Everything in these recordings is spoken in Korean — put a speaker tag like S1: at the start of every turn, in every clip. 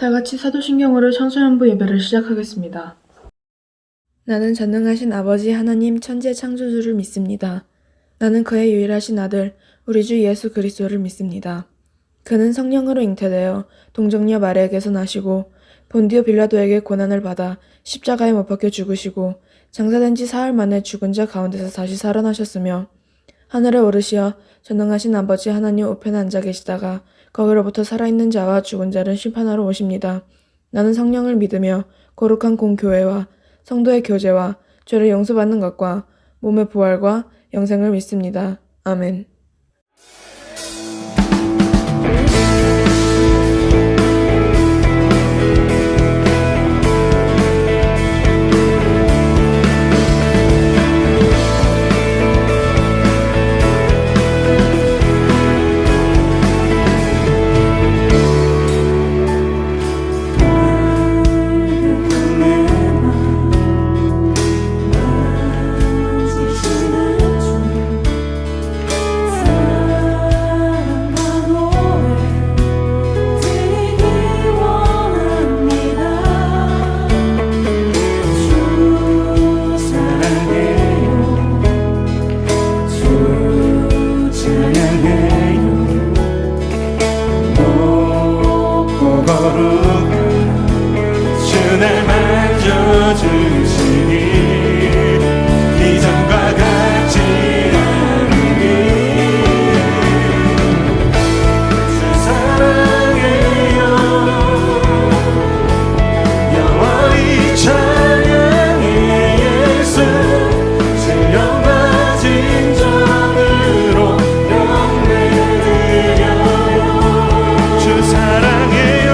S1: 다같이 사도신경으로 청소년부 예배를 시작하겠습니다. 나는 전능하신 아버지 하나님 천지의 창조주를 믿습니다. 나는 그의 유일하신 아들 우리 주 예수 그리스도를 믿습니다. 그는 성령으로 잉태되어 동정녀 마리아에게서 나시고 본디오 빌라도에게 고난을 받아 십자가에 못 박혀 죽으시고 장사된 지 사흘 만에 죽은 자 가운데서 다시 살아나셨으며 하늘에 오르시어 전능하신 아버지 하나님 우편에 앉아 계시다가 거기로부터 살아있는 자와 죽은 자를 심판하러 오십니다. 나는 성령을 믿으며 거룩한 공교회와 성도의 교제와 죄를 용서받는 것과 몸의 부활과 영생을 믿습니다. 아멘.
S2: 주날 만져주시니 이전과 같지 않으니 주 사랑해요 영원히 찬양해 예수 주 영과 진정으로 영광드려요 주 사랑해요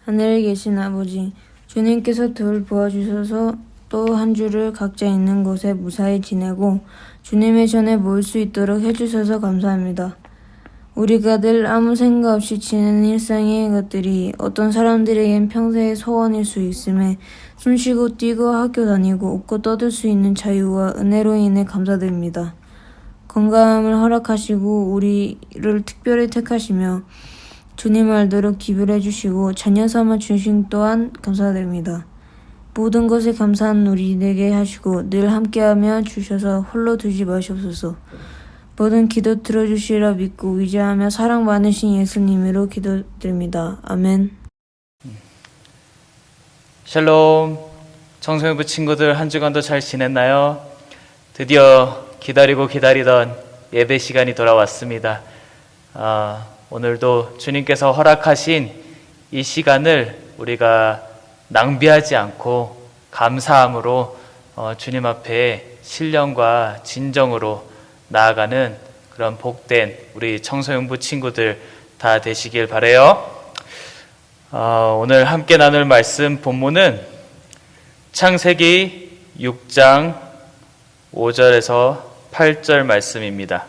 S3: 하늘에 계신 아버지, 주님께서 들 부어주셔서 또 한 주를 각자 있는 곳에 무사히 지내고 주님의 전에 모일 수 있도록 해주셔서 감사합니다. 우리가 늘 아무 생각 없이 지내는 일상의 것들이 어떤 사람들에겐 평생의 소원일 수 있음에 숨쉬고 뛰고 학교 다니고 웃고 떠들 수 있는 자유와 은혜로 인해 감사드립니다. 건강함을 허락하시고 우리를 특별히 택하시며 주님 말대로 기부를 해주시고 자녀 삼아 주신 또한 감사드립니다. 모든 것에 감사한 우리에게 하시고 늘 함께하며 주셔서 홀로 두지 마시옵소서. 모든 기도 들어주시리라 믿고 의지하며 사랑 많으신 예수님으로 기도드립니다. 아멘.
S4: 샬롬. 청소년부 친구들 한 주간도 잘 지냈나요? 드디어 기다리고 기다리던 예배 시간이 돌아왔습니다. 오늘도 주님께서 허락하신 이 시간을 우리가 낭비하지 않고 감사함으로 주님 앞에 신령과 진정으로 나아가는 그런 복된 우리 청소년부 친구들 다 되시길 바라요. 오늘 함께 나눌 말씀 본문은 창세기 6장 5절에서 8절 말씀입니다.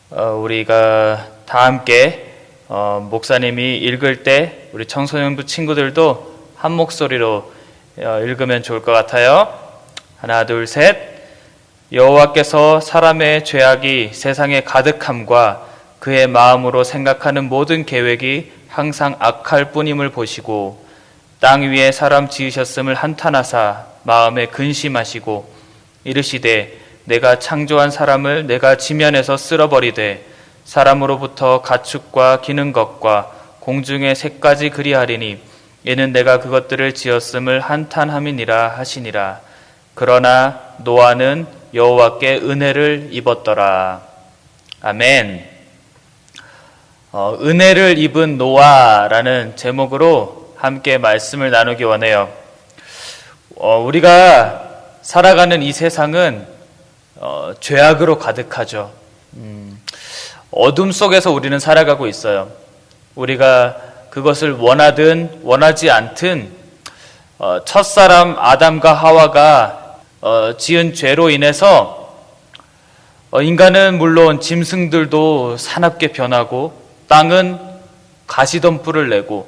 S4: 우리가 다 함께 목사님이 읽을 때 우리 청소년부 친구들도 한 목소리로 읽으면 좋을 것 같아요. 하나, 둘, 셋. 여호와께서 사람의 죄악이 세상에 가득함과 그의 마음으로 생각하는 모든 계획이 항상 악할 뿐임을 보시고 땅 위에 사람 지으셨음을 한탄하사 마음에 근심하시고 이르시되 내가 창조한 사람을 내가 지면에서 쓸어버리되 사람으로부터 가축과 기는 것과 공중의 새까지 그리하리니 이는 내가 그것들을 지었음을 한탄함이니라 하시니라. 그러나 노아는 여호와께 은혜를 입었더라. 아멘. 은혜를 입은 노아라는 제목으로 함께 말씀을 나누기 원해요. 우리가 살아가는 이 세상은 죄악으로 가득하죠. 어둠 속에서 우리는 살아가고 있어요. 우리가 그것을 원하든 원하지 않든 첫사람 아담과 하와가 지은 죄로 인해서 인간은 물론 짐승들도 사납게 변하고 땅은 가시덤불을 내고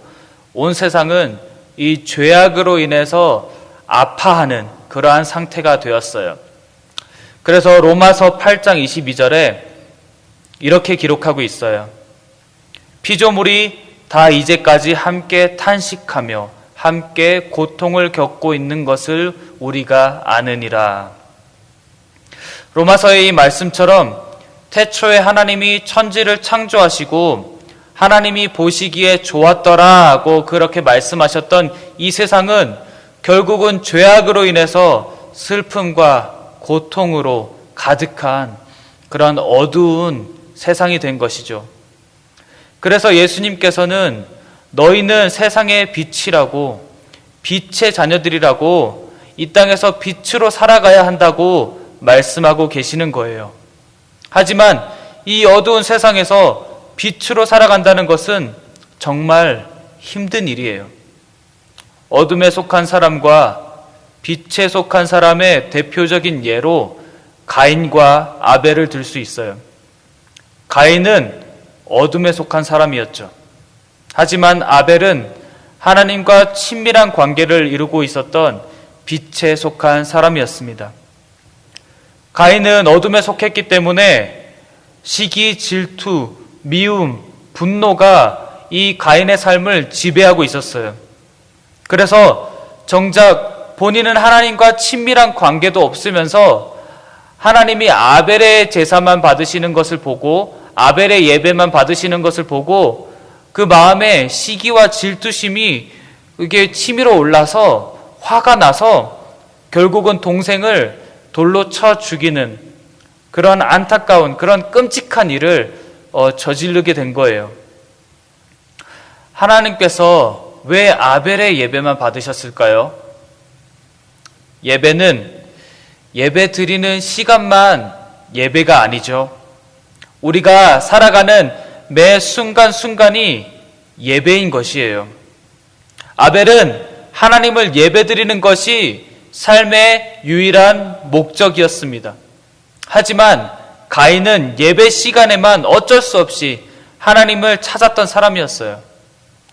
S4: 온 세상은 이 죄악으로 인해서 아파하는 그러한 상태가 되었어요. 그래서 로마서 8장 22절에 이렇게 기록하고 있어요. 피조물이 다 이제까지 함께 탄식하며 함께 고통을 겪고 있는 것을 우리가 아느니라. 로마서의 이 말씀처럼 태초에 하나님이 천지를 창조하시고 하나님이 보시기에 좋았더라고 그렇게 말씀하셨던 이 세상은 결국은 죄악으로 인해서 슬픔과 고통으로 가득한 그런 어두운 세상이 된 것이죠. 그래서 예수님께서는 너희는 세상의 빛이라고, 빛의 자녀들이라고, 이 땅에서 빛으로 살아가야 한다고 말씀하고 계시는 거예요. 하지만 이 어두운 세상에서 빛으로 살아간다는 것은 정말 힘든 일이에요. 어둠에 속한 사람과 빛에 속한 사람의 대표적인 예로 가인과 아벨을 들 수 있어요. 가인은 어둠에 속한 사람이었죠. 하지만 아벨은 하나님과 친밀한 관계를 이루고 있었던 빛에 속한 사람이었습니다. 가인은 어둠에 속했기 때문에 시기, 질투, 미움, 분노가 이 가인의 삶을 지배하고 있었어요. 그래서 정작 본인은 하나님과 친밀한 관계도 없으면서 하나님이 아벨의 제사만 받으시는 것을 보고 아벨의 예배만 받으시는 것을 보고 그 마음에 시기와 질투심이 이게 치밀어 올라서 화가 나서 결국은 동생을 돌로 쳐 죽이는 그런 안타까운 그런 끔찍한 일을 저지르게 된 거예요. 하나님께서 왜 아벨의 예배만 받으셨을까요? 예배는 예배 드리는 시간만 예배가 아니죠. 우리가 살아가는 매 순간순간이 예배인 것이에요. 아벨은 하나님을 예배드리는 것이 삶의 유일한 목적이었습니다. 하지만 가인은 예배 시간에만 어쩔 수 없이 하나님을 찾았던 사람이었어요.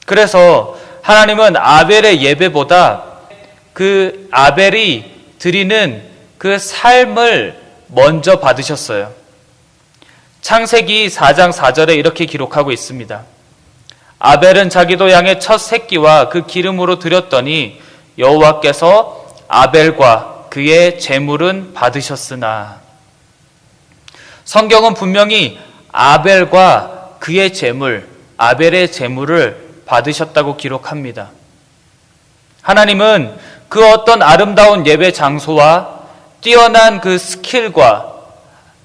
S4: 그래서 하나님은 아벨의 예배보다 그 아벨이 드리는 그 삶을 먼저 받으셨어요. 창세기 4장 4절에 이렇게 기록하고 있습니다. 아벨은 자기도 양의 첫 새끼와 그 기름으로 드렸더니 여호와께서 아벨과 그의 제물은 받으셨으나. 성경은 분명히 아벨과 그의 제물, 아벨의 제물을 받으셨다고 기록합니다. 하나님은 그 어떤 아름다운 예배 장소와 뛰어난 그 스킬과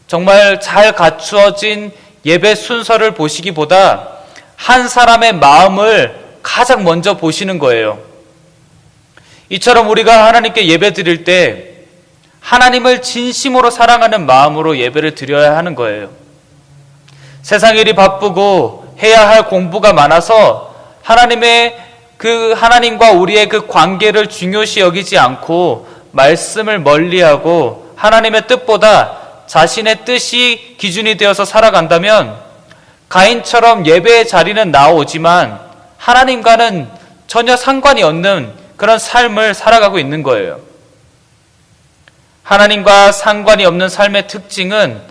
S4: 정말 잘 갖추어진 예배 순서를 보시기보다 한 사람의 마음을 가장 먼저 보시는 거예요. 이처럼 우리가 하나님께 예배 드릴 때 하나님을 진심으로 사랑하는 마음으로 예배를 드려야 하는 거예요. 세상 일이 바쁘고 해야 할 공부가 많아서 하나님과 우리의 그 관계를 중요시 여기지 않고 말씀을 멀리하고 하나님의 뜻보다 자신의 뜻이 기준이 되어서 살아간다면 가인처럼 예배의 자리는 나오지만 하나님과는 전혀 상관이 없는 그런 삶을 살아가고 있는 거예요. 하나님과 상관이 없는 삶의 특징은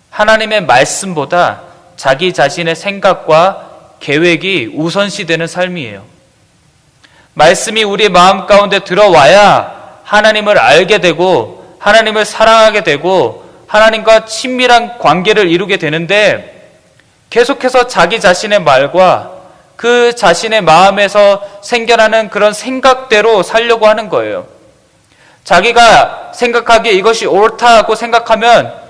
S4: 하나님의 말씀보다 자기 자신의 생각과 계획이 우선시되는 삶이에요. 말씀이 우리의 마음 가운데 들어와야 하나님을 알게 되고 하나님을 사랑하게 되고 하나님과 친밀한 관계를 이루게 되는데 계속해서 자기 자신의 말과 그 자신의 마음에서 생겨나는 그런 생각대로 살려고 하는 거예요. 자기가 생각하기에 이것이 옳다고 생각하면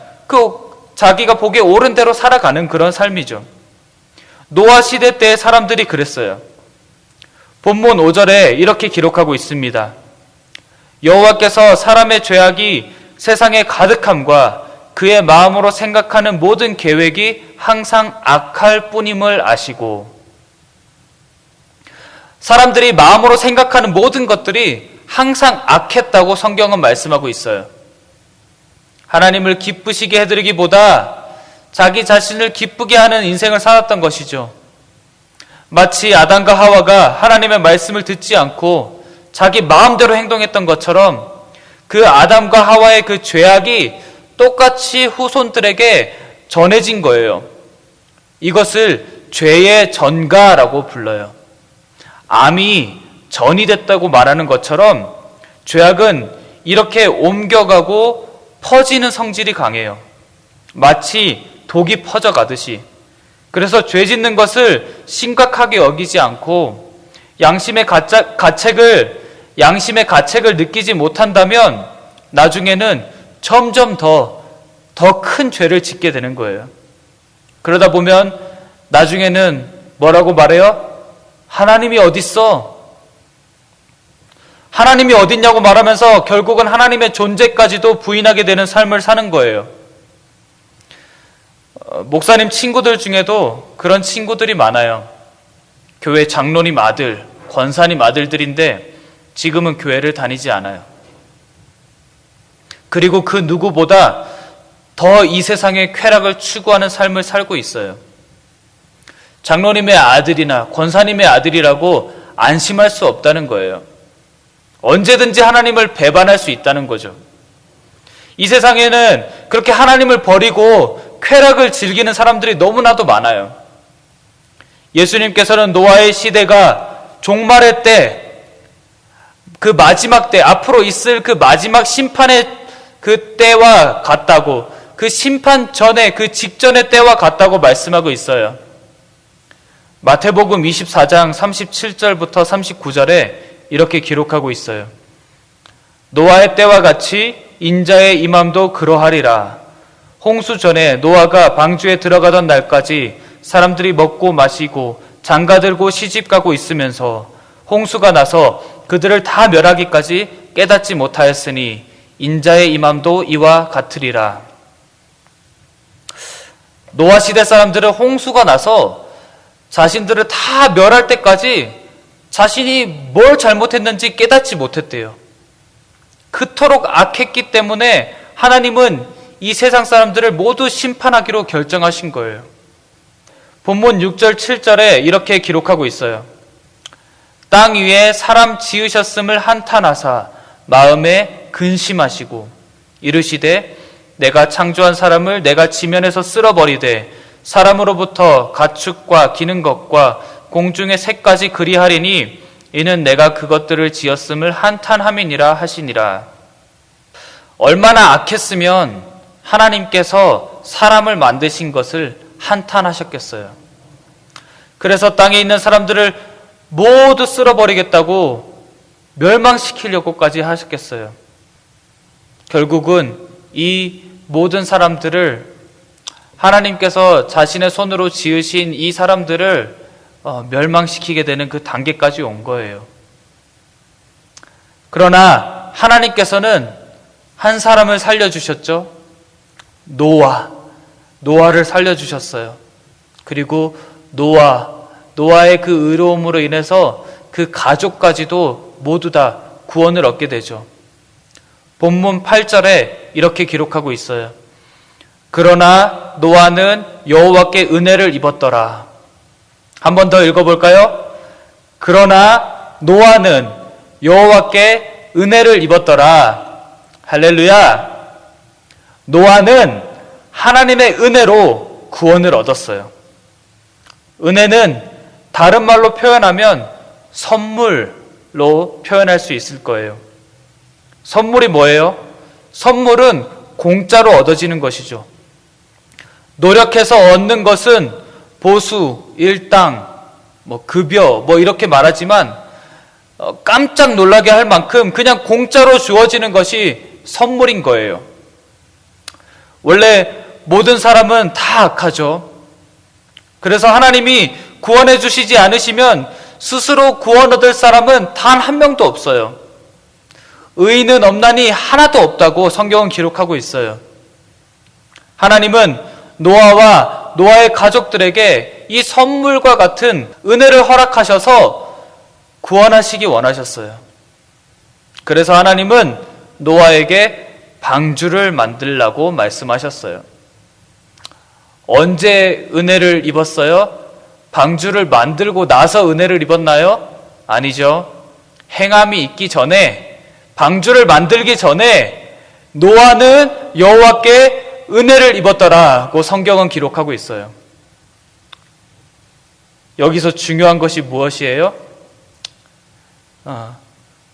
S4: 자기가 보기에 옳은 대로 살아가는 그런 삶이죠. 노아 시대 때의 사람들이 그랬어요. 본문 5절에 이렇게 기록하고 있습니다. 여호와께서 사람의 죄악이 세상에 가득함과 그의 마음으로 생각하는 모든 계획이 항상 악할 뿐임을 아시고. 사람들이 마음으로 생각하는 모든 것들이 항상 악했다고 성경은 말씀하고 있어요. 하나님을 기쁘시게 해드리기보다 자기 자신을 기쁘게 하는 인생을 살았던 것이죠. 마치 아담과 하와가 하나님의 말씀을 듣지 않고 자기 마음대로 행동했던 것처럼 그 아담과 하와의 그 죄악이 똑같이 후손들에게 전해진 거예요. 이것을 죄의 전가라고 불러요. 암이 전이 됐다고 말하는 것처럼 죄악은 이렇게 옮겨가고 퍼지는 성질이 강해요. 마치 독이 퍼져가듯이. 그래서 죄 짓는 것을 심각하게 여기지 않고 양심의 가책을 느끼지 못한다면 나중에는 점점 더 큰 죄를 짓게 되는 거예요. 그러다 보면 나중에는 뭐라고 말해요? 하나님이 어딨어? 하나님이 어딨냐고 말하면서 결국은 하나님의 존재까지도 부인하게 되는 삶을 사는 거예요. 목사님 친구들 중에도 그런 친구들이 많아요. 교회 장로님 아들, 권사님 아들들인데 지금은 교회를 다니지 않아요. 그리고 그 누구보다 더 이 세상의 쾌락을 추구하는 삶을 살고 있어요. 장로님의 아들이나 권사님의 아들이라고 안심할 수 없다는 거예요. 언제든지 하나님을 배반할 수 있다는 거죠. 이 세상에는 그렇게 하나님을 버리고 쾌락을 즐기는 사람들이 너무나도 많아요. 예수님께서는 노아의 시대가 종말의 때, 그 마지막 때, 앞으로 있을 그 마지막 심판의 그 때와 같다고, 그 심판 전에, 그 직전의 때와 같다고 말씀하고 있어요. 마태복음 24장 37절부터 39절에 이렇게 기록하고 있어요. 노아의 때와 같이 인자의 임함도 그러하리라. 홍수 전에 노아가 방주에 들어가던 날까지 사람들이 먹고 마시고 장가들고 시집가고 있으면서 홍수가 나서 그들을 다 멸하기까지 깨닫지 못하였으니 인자의 임함도 이와 같으리라. 노아 시대 사람들은 홍수가 나서 자신들을 다 멸할 때까지 자신이 뭘 잘못했는지 깨닫지 못했대요. 그토록 악했기 때문에 하나님은 이 세상 사람들을 모두 심판하기로 결정하신 거예요. 본문 6절 7절에 이렇게 기록하고 있어요. 땅 위에 사람 지으셨음을 한탄하사 마음에 근심하시고 이르시되 내가 창조한 사람을 내가 지면에서 쓸어버리되 사람으로부터 가축과 기는 것과 공중의 새까지 그리하리니 이는 내가 그것들을 지었음을 한탄함이니라 하시니라. 얼마나 악했으면 하나님께서 사람을 만드신 것을 한탄하셨겠어요. 그래서 땅에 있는 사람들을 모두 쓸어버리겠다고 멸망시키려고까지 하셨겠어요. 결국은 이 모든 사람들을 하나님께서 자신의 손으로 지으신 이 사람들을 멸망시키게 되는 그 단계까지 온 거예요. 그러나 하나님께서는 한 사람을 살려주셨죠. 노아를 살려주셨어요. 그리고 노아의 그 의로움으로 인해서 그 가족까지도 모두 다 구원을 얻게 되죠. 본문 8절에 이렇게 기록하고 있어요. 그러나 노아는 여호와께 은혜를 입었더라. 한 번 더 읽어볼까요? 그러나 노아는 여호와께 은혜를 입었더라. 할렐루야. 노아는 하나님의 은혜로 구원을 얻었어요. 은혜는 다른 말로 표현하면 선물로 표현할 수 있을 거예요. 선물이 뭐예요? 선물은 공짜로 얻어지는 것이죠. 노력해서 얻는 것은 보수, 일당, 급여, 이렇게 말하지만 깜짝 놀라게 할 만큼 그냥 공짜로 주어지는 것이 선물인 거예요. 원래 모든 사람은 다 악하죠. 그래서 하나님이 구원해 주시지 않으시면 스스로 구원 얻을 사람은 단 한 명도 없어요. 의인은 없나니 하나도 없다고 성경은 기록하고 있어요. 하나님은 노아와 노아의 가족들에게 이 선물과 같은 은혜를 허락하셔서 구원하시기 원하셨어요. 그래서 하나님은 노아에게 방주를 만들라고 말씀하셨어요. 언제 은혜를 입었어요? 방주를 만들고 나서 은혜를 입었나요? 아니죠. 행함이 있기 전에, 방주를 만들기 전에 노아는 여호와께 은혜를 입었더라고 성경은 기록하고 있어요. 여기서 중요한 것이 무엇이에요?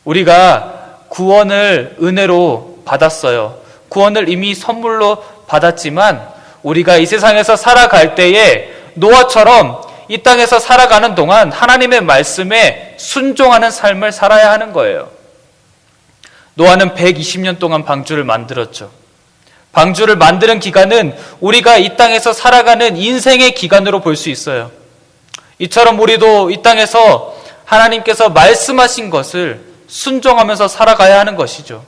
S4: 우리가 구원을 은혜로 받았어요. 구원을 이미 선물로 받았지만 우리가 이 세상에서 살아갈 때에 노아처럼 이 땅에서 살아가는 동안 하나님의 말씀에 순종하는 삶을 살아야 하는 거예요. 노아는 120년 동안 방주를 만들었죠. 방주를 만드는 기간은 우리가 이 땅에서 살아가는 인생의 기간으로 볼 수 있어요. 이처럼 우리도 이 땅에서 하나님께서 말씀하신 것을 순종하면서 살아가야 하는 것이죠.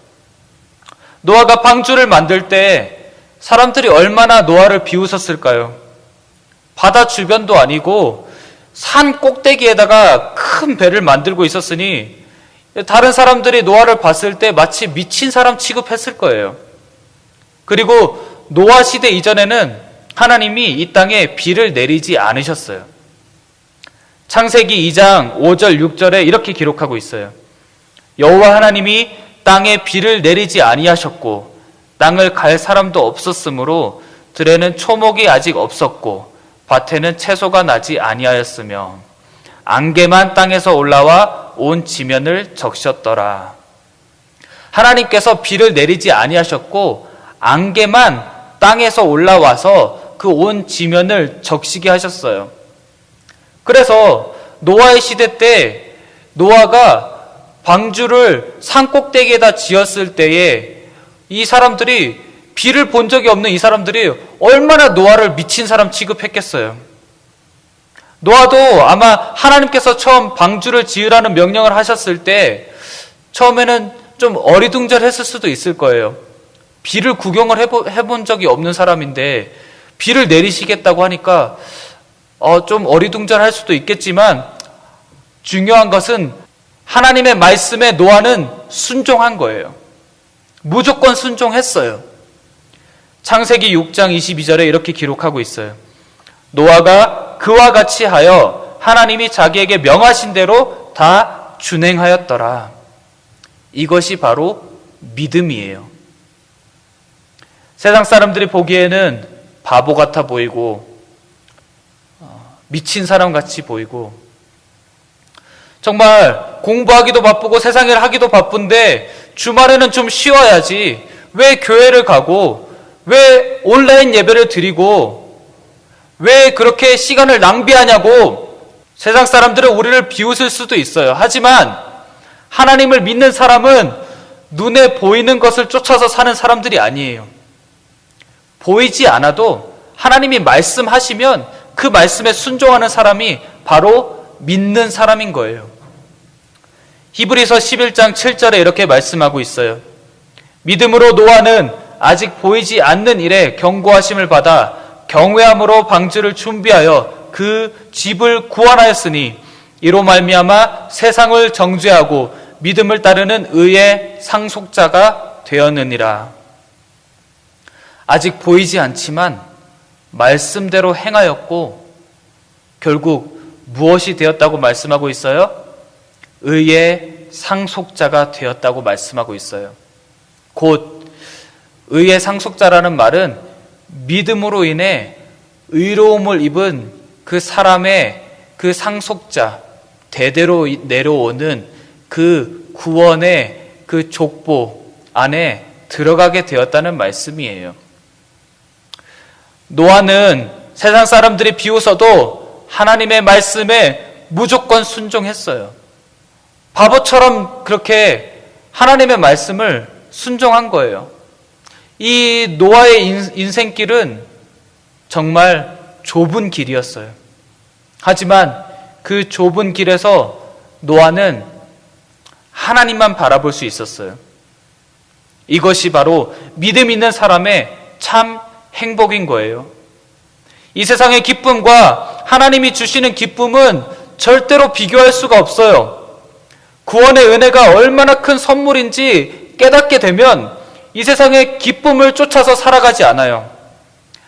S4: 노아가 방주를 만들 때 사람들이 얼마나 노아를 비웃었을까요? 바다 주변도 아니고 산 꼭대기에다가 큰 배를 만들고 있었으니 다른 사람들이 노아를 봤을 때 마치 미친 사람 취급했을 거예요. 그리고 노아 시대 이전에는 하나님이 이 땅에 비를 내리지 않으셨어요. 창세기 2장 5절 6절에 이렇게 기록하고 있어요. 여호와 하나님이 땅에 비를 내리지 아니하셨고 땅을 갈 사람도 없었으므로 들에는 초목이 아직 없었고 밭에는 채소가 나지 아니하였으며 안개만 땅에서 올라와 온 지면을 적셨더라. 하나님께서 비를 내리지 아니하셨고 안개만 땅에서 올라와서 그 온 지면을 적시게 하셨어요. 그래서 노아의 시대 때 노아가 방주를 산 꼭대기에다 지었을 때에 이 사람들이 비를 본 적이 없는 이 사람들이 얼마나 노아를 미친 사람 취급했겠어요. 노아도 아마 하나님께서 처음 방주를 지으라는 명령을 하셨을 때 처음에는 좀 어리둥절했을 수도 있을 거예요. 비를 구경을 해본 적이 없는 사람인데 비를 내리시겠다고 하니까 좀 어리둥절할 수도 있겠지만 중요한 것은 하나님의 말씀에 노아는 순종한 거예요. 무조건 순종했어요. 창세기 6장 22절에 이렇게 기록하고 있어요. 노아가 그와 같이 하여 하나님이 자기에게 명하신 대로 다 준행하였더라. 이것이 바로 믿음이에요. 세상 사람들이 보기에는 바보 같아 보이고 미친 사람 같이 보이고 정말 공부하기도 바쁘고 세상 일 하기도 바쁜데 주말에는 좀 쉬어야지 왜 교회를 가고 왜 온라인 예배를 드리고 왜 그렇게 시간을 낭비하냐고 세상 사람들은 우리를 비웃을 수도 있어요. 하지만 하나님을 믿는 사람은 눈에 보이는 것을 쫓아서 사는 사람들이 아니에요. 보이지 않아도 하나님이 말씀하시면 그 말씀에 순종하는 사람이 바로 믿는 사람인 거예요. 히브리서 11장 7절에 이렇게 말씀하고 있어요. 믿음으로 노아는 아직 보이지 않는 일에 경고하심을 받아 경외함으로 방주를 준비하여 그 집을 구원하였으니 이로 말미암아 세상을 정죄하고 믿음을 따르는 의의 상속자가 되었느니라. 아직 보이지 않지만 말씀대로 행하였고 결국 무엇이 되었다고 말씀하고 있어요? 의의 상속자가 되었다고 말씀하고 있어요. 곧 의의 상속자라는 말은 믿음으로 인해 의로움을 입은 그 사람의 그 상속자, 대대로 내려오는 그 구원의 그 족보 안에 들어가게 되었다는 말씀이에요. 노아는 세상 사람들이 비웃어도 하나님의 말씀에 무조건 순종했어요. 바보처럼 그렇게 하나님의 말씀을 순종한 거예요. 이 노아의 인생길은 정말 좁은 길이었어요. 하지만 그 좁은 길에서 노아는 하나님만 바라볼 수 있었어요. 이것이 바로 믿음 있는 사람의 참 행복인 거예요. 이 세상의 기쁨과 하나님이 주시는 기쁨은 절대로 비교할 수가 없어요. 구원의 은혜가 얼마나 큰 선물인지 깨닫게 되면 이 세상의 기쁨을 쫓아서 살아가지 않아요.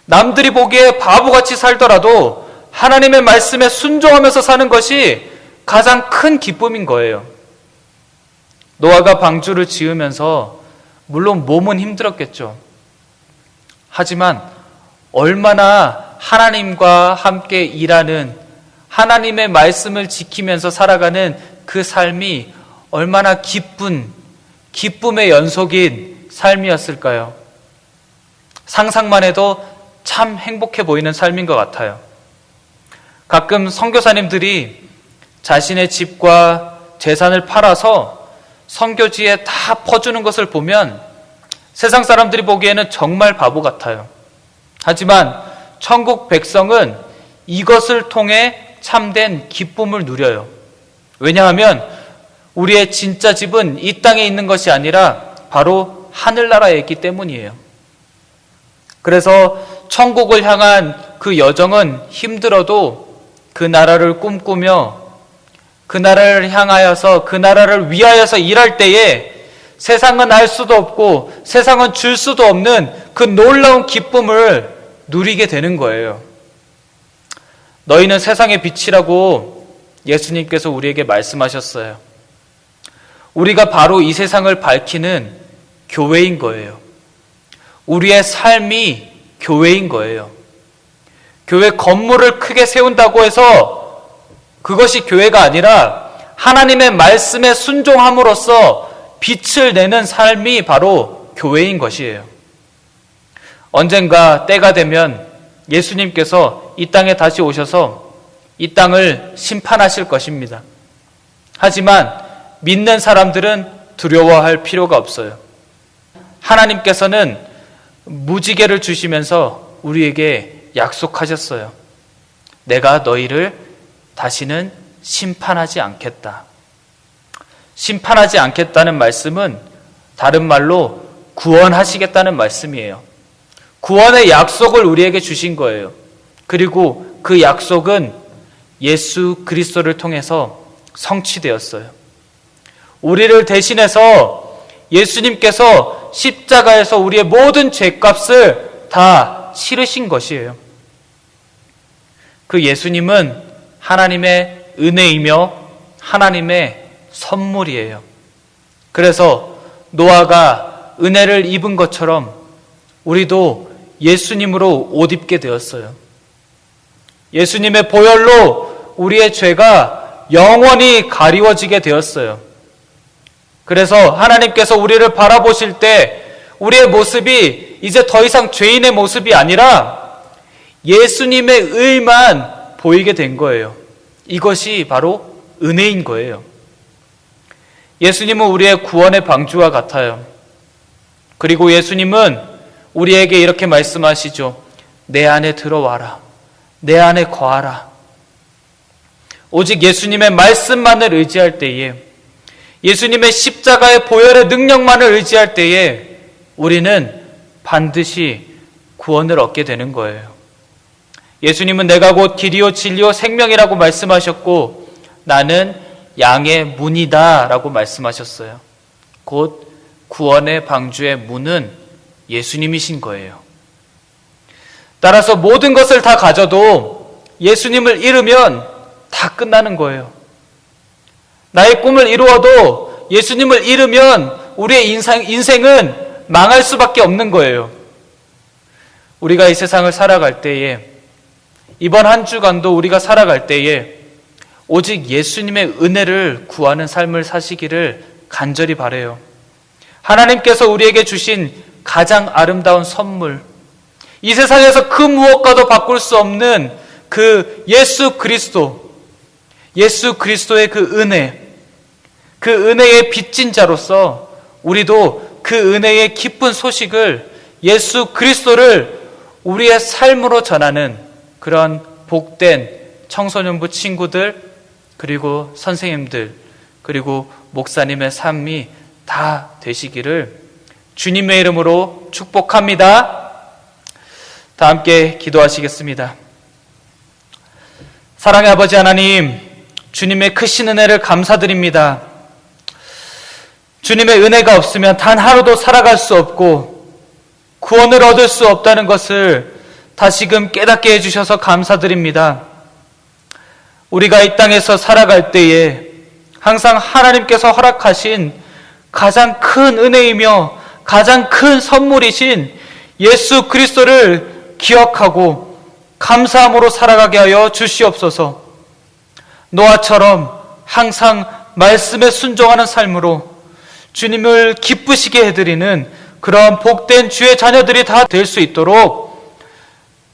S4: 남들이 보기에 바보같이 살더라도 하나님의 말씀에 순종하면서 사는 것이 가장 큰 기쁨인 거예요. 노아가 방주를 지으면서 물론 몸은 힘들었겠죠. 하지만 얼마나 하나님과 함께 일하는 하나님의 말씀을 지키면서 살아가는 그 삶이 얼마나 기쁨의 연속인 삶이었을까요? 상상만 해도 참 행복해 보이는 삶인 것 같아요. 가끔 선교사님들이 자신의 집과 재산을 팔아서 선교지에 다 퍼주는 것을 보면 세상 사람들이 보기에는 정말 바보 같아요. 하지만 천국 백성은 이것을 통해 참된 기쁨을 누려요. 왜냐하면 우리의 진짜 집은 이 땅에 있는 것이 아니라 바로 하늘나라에 있기 때문이에요. 그래서 천국을 향한 그 여정은 힘들어도 그 나라를 꿈꾸며 그 나라를 향하여서 그 나라를 위하여서 일할 때에 세상은 알 수도 없고 세상은 줄 수도 없는 그 놀라운 기쁨을 누리게 되는 거예요. 너희는 세상의 빛이라고 예수님께서 우리에게 말씀하셨어요. 우리가 바로 이 세상을 밝히는 교회인 거예요. 우리의 삶이 교회인 거예요. 교회 건물을 크게 세운다고 해서 그것이 교회가 아니라 하나님의 말씀에 순종함으로써 빛을 내는 삶이 바로 교회인 것이에요. 언젠가 때가 되면 예수님께서 이 땅에 다시 오셔서 이 땅을 심판하실 것입니다. 하지만 믿는 사람들은 두려워할 필요가 없어요. 하나님께서는 무지개를 주시면서 우리에게 약속하셨어요. 내가 너희를 다시는 심판하지 않겠다. 심판하지 않겠다는 말씀은 다른 말로 구원하시겠다는 말씀이에요. 구원의 약속을 우리에게 주신 거예요. 그리고 그 약속은 예수 그리스도를 통해서 성취되었어요. 우리를 대신해서 예수님께서 십자가에서 우리의 모든 죄값을 다 치르신 것이에요. 그 예수님은 하나님의 은혜이며 하나님의 선물이에요. 그래서 노아가 은혜를 입은 것처럼 우리도 예수님으로 옷 입게 되었어요. 예수님의 보혈로 우리의 죄가 영원히 가리워지게 되었어요. 그래서 하나님께서 우리를 바라보실 때 우리의 모습이 이제 더 이상 죄인의 모습이 아니라 예수님의 의만 보이게 된 거예요. 이것이 바로 은혜인 거예요. 예수님은 우리의 구원의 방주와 같아요. 그리고 예수님은 우리에게 이렇게 말씀하시죠. 내 안에 들어와라. 내 안에 거하라. 오직 예수님의 말씀만을 의지할 때에, 예수님의 십자가의 보혈의 능력만을 의지할 때에 우리는 반드시 구원을 얻게 되는 거예요. 예수님은 내가 곧 길이요 진리요 생명이라고 말씀하셨고 나는 양의 문이다 라고 말씀하셨어요. 곧 구원의 방주의 문은 예수님이신 거예요. 따라서 모든 것을 다 가져도 예수님을 잃으면 다 끝나는 거예요. 나의 꿈을 이루어도 예수님을 잃으면 우리의 인생은 망할 수밖에 없는 거예요. 우리가 이 세상을 살아갈 때에, 이번 한 주간도 우리가 살아갈 때에 오직 예수님의 은혜를 구하는 삶을 사시기를 간절히 바라요. 하나님께서 우리에게 주신 가장 아름다운 선물, 이 세상에서 그 무엇과도 바꿀 수 없는 그 예수 그리스도의 그 은혜, 그 은혜의 빚진 자로서 우리도 그 은혜의 기쁜 소식을, 예수 그리스도를 우리의 삶으로 전하는 그런 복된 청소년부 친구들, 그리고 선생님들, 그리고 목사님의 삶이 다 되시기를 주님의 이름으로 축복합니다. 다 함께 기도하시겠습니다. 사랑의 아버지 하나님, 주님의 크신 은혜를 감사드립니다. 주님의 은혜가 없으면 단 하루도 살아갈 수 없고 구원을 얻을 수 없다는 것을 다시금 깨닫게 해주셔서 감사드립니다. 우리가 이 땅에서 살아갈 때에 항상 하나님께서 허락하신 가장 큰 은혜이며 가장 큰 선물이신 예수 그리스도를 기억하고 감사함으로 살아가게 하여 주시옵소서. 노아처럼 항상 말씀에 순종하는 삶으로 주님을 기쁘시게 해드리는 그런 복된 주의 자녀들이 다 될 수 있도록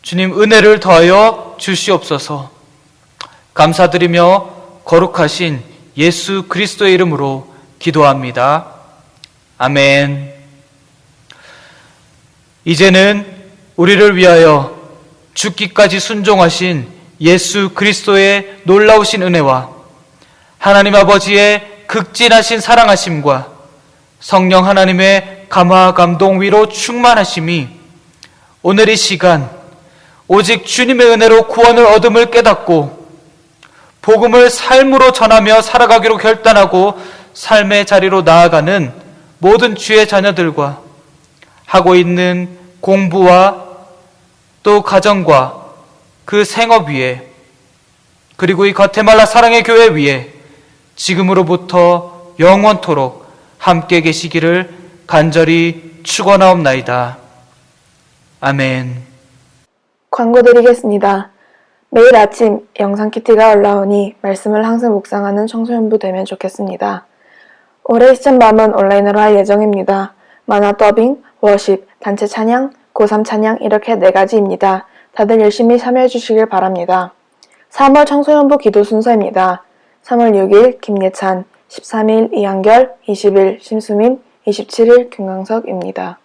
S4: 주님 은혜를 더하여 주시옵소서. 감사드리며 거룩하신 예수 그리스도의 이름으로 기도합니다. 아멘. 이제는 우리를 위하여 죽기까지 순종하신 예수 그리스도의 놀라우신 은혜와 하나님 아버지의 극진하신 사랑하심과 성령 하나님의 감화 감동 위로 충만하심이 오늘 이 시간 오직 주님의 은혜로 구원을 얻음을 깨닫고 복음을 삶으로 전하며 살아가기로 결단하고 삶의 자리로 나아가는 모든 주의 자녀들과 하고 있는 공부와 또 가정과 그 생업 위에, 그리고 이 과테말라 사랑의 교회 위에 지금으로부터 영원토록 함께 계시기를 간절히 축원하옵나이다. 아멘.
S1: 광고 드리겠습니다. 매일 아침 영상 키트가 올라오니 말씀을 항상 묵상하는 청소년부 되면 좋겠습니다. 올해 시즌밤은 온라인으로 할 예정입니다. 만화 더빙, 워십, 단체 찬양, 고3 찬양 이렇게 4가지입니다. 다들 열심히 참여해 주시길 바랍니다. 3월 청소년부 기도 순서입니다. 3월 6일 김예찬, 13일 이한결, 20일 심수민, 27일 김광석입니다.